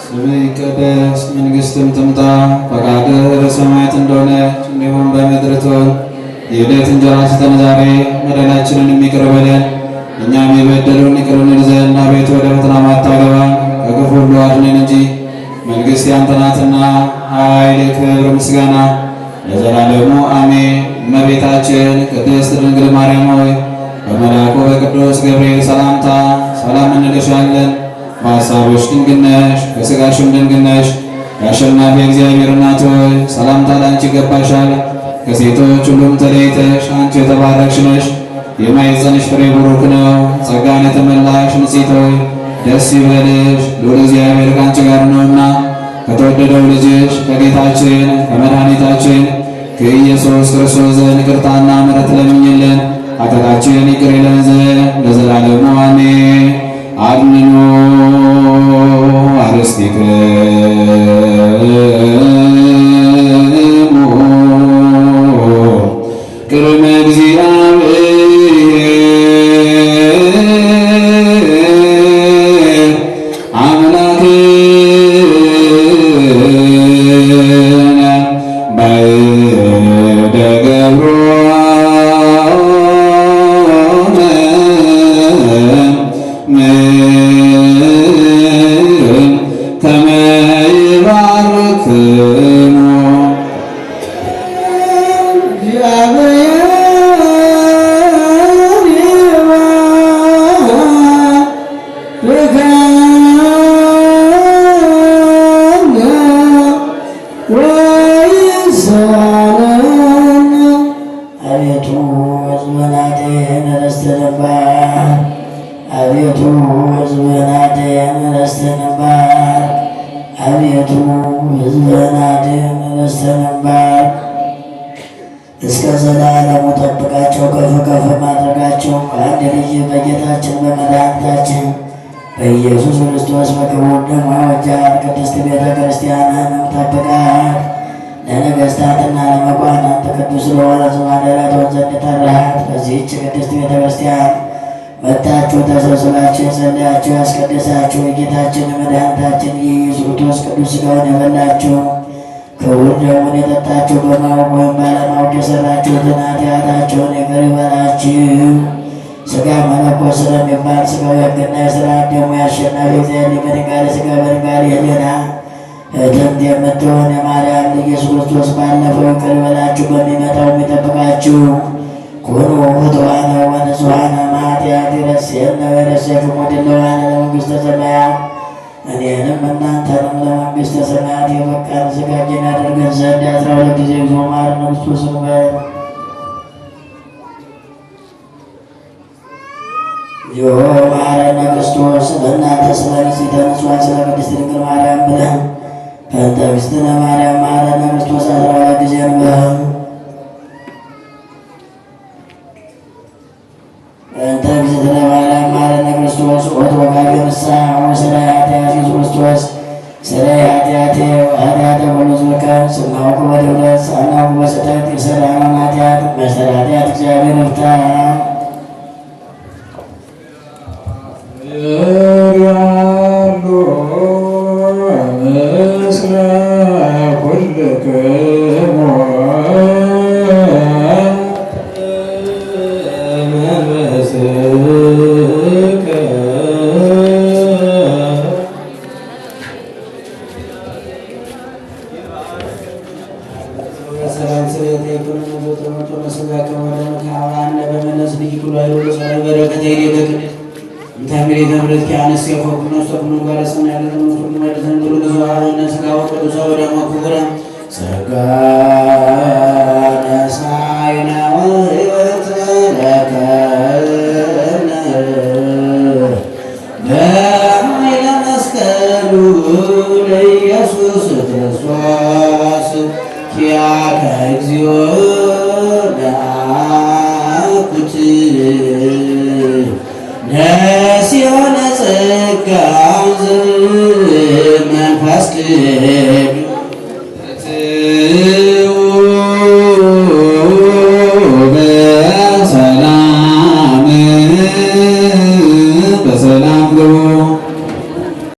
ስምህ ይቀደስ፣ መንግሥትም ትምጣ፣ ፈቃድህ በሰማያት እንደሆነች እንዲሁም በምድር ትሁን። የዕለት እንጀራችንን ስጠን ዛሬ፣ በደላችንን ይቅር በለን እኛም የበደሉንን ይቅር እንል ዘንድ፣ አቤቱ ወደ ፈተና አታግባን ከክፉ ሁሉ አድነን እንጂ መንግሥት ያንተ ናትና፣ ኃይል፣ ክብር፣ ምስጋና ለዘላለሙ አሜን። እመቤታችን ቅድስት ድንግል ማርያም ሆይ በመልአኩ በቅዱስ ገብርኤል ሰላምታ ሰላም እንልሻለን። በሐሳብሽ ድንግል ነሽ፣ በሥጋሽም ድንግል ነሽ። የአሸናፊ እግዚአብሔር እናት ሆይ ሰላምታ ላንቺ ይገባሻል። ከሴቶች ሁሉም ተለይተሽ አንቺ የተባረክሽ ነሽ። የማኅፀንሽ ፍሬ ቡሩክ ነው። ጸጋን የተመላሽ ንጽሕት ሆይ ደስ ይበልሽ፣ ልዑል እግዚአብሔር ከአንቺ ጋር ነውና ከተወደደው ልጅሽ ከጌታችን ከመድኃኒታችን ከኢየሱስ ክርስቶስ ዘንድ ይቅርታና ምሕረት ለምኝልን ኃጢአታችንን ይቅር ይለን ዘንድ ለዘላለሙ አሜን። አድኅኖ አርሥቲክሙ ቅድመ እግዚአብሔር አምላክነ ባዕደ ከመ ይባርክሙ አቤቱ ሕዝብህን አድን ርስትህን ባርክ። አቤቱ ሕዝብህን አድን ርስትህን ባርክ። አቤቱ ሕዝብህን አድን ርስትህን ባርክ። እስከ ዘላለሙ ጠብቃቸው፣ ከፍ ከፍ ማድረጋቸው በአንድ ልጅ በጌታችን በመድኃኒታችን በኢየሱስ ክርስቶስ በክቡር ደሙ አዋጃት። ቅድስት ቤተ ክርስቲያንህንም ጠብቃት። ለነገሥታትና ለመኳንንት ቅዱስ ለሆነ ስም አደራ ትሆን ዘንድ ጠራሃት። በዚህች ቅድስት ቤተ ክርስቲያን መጥታችሁ ተሰብስባችሁ የጸለያችሁ ያስቀደሳችሁ የጌታችን መድኃኒታችን የኢየሱስ ክርስቶስ ቅዱስ ሥጋውን የበላችሁ ክቡር ደሙን የጠጣችሁ በማወቅ ወይም ባለማወቅ የሠራችሁትን ኃጢአታችሁን ይቅር ይበላችሁ። ሥጋ መለኮት ስለሚባል ሥጋው የሕግና የሥርዓት ደሙ የአሸናፊ እግዚአብሔር በድንጋሌ ሥጋ በድንጋሌ ሕሊና እትምት የምትሆን የማርያም ልጅ ኢየሱስ ክርስቶስ ባለፈው ይቅር ይበላችሁ በሚመጣው የሚጠብቃችሁ ኩኑ ፍቱሐነ ወንጹሐነ እምኃጢአት ይረሴነ ወይረሴክሙ ድሉዋነ ለመንግሥተ ሰማያት። እኔንም እናንተንም ለመንግሥተ ሰማያት የበቃን ዘጋጀን ያደርገን ዘንድ 12 ጊዜ እግዚኦ መሐረነ ክርስቶስ እንበል። እግዚኦ መሐረነ ክርስቶስ ለእናንተ ስለ ንጽሕተ ንጹሐን ስለ ቅድስት ድንግል ማርያም ብለን በእንተ እግዝእትነ ማርያም መሐረነ ክርስቶስ 12 ጊዜ እንበል። በእንተ እግዝእትነ ማርያም መሐረነ ክርስቶስ ኦት ወካፌ ንስሐ ወሥራይ ኃጢአት ኢየሱስ ክርስቶስ ሥራይ ኃጢአቴ ወኃጢአተ ኩሉ ሕዝብከ ስናውቅ በድፍረት ሳናውቅ በስህተት የሠራነውን ኃጢአት በሥራ ኃጢአት እግዚአብሔር ይፍታ። ምስለ ኩልክሙ መንፈስከ ሰላም ስሬት የኩን ዘተመቶ መስጋከ ወደመ ከአባነ በመለስ ልጅ ኩሉ አይወለ ሰላም በረከተ ይደግ እንታምሪ ተምረት ከአነስ የፈቁነ ሰቁነ ጋራሰና ያለ ተመስሉ ወደዘን ብሎ ዘዋውነ ስጋው ቅዱስ ወደማ ኩብራ ሰጋ ነሳይና ወሕይወት ረከነ በኃይለ መስቀሉ ለኢየሱስ ክርስቶስ ኪያከ እግዚኦ ለአኩት ደስ የሆነ ጸጋ መንፈስ ቅዱስ በሰላም ግቡ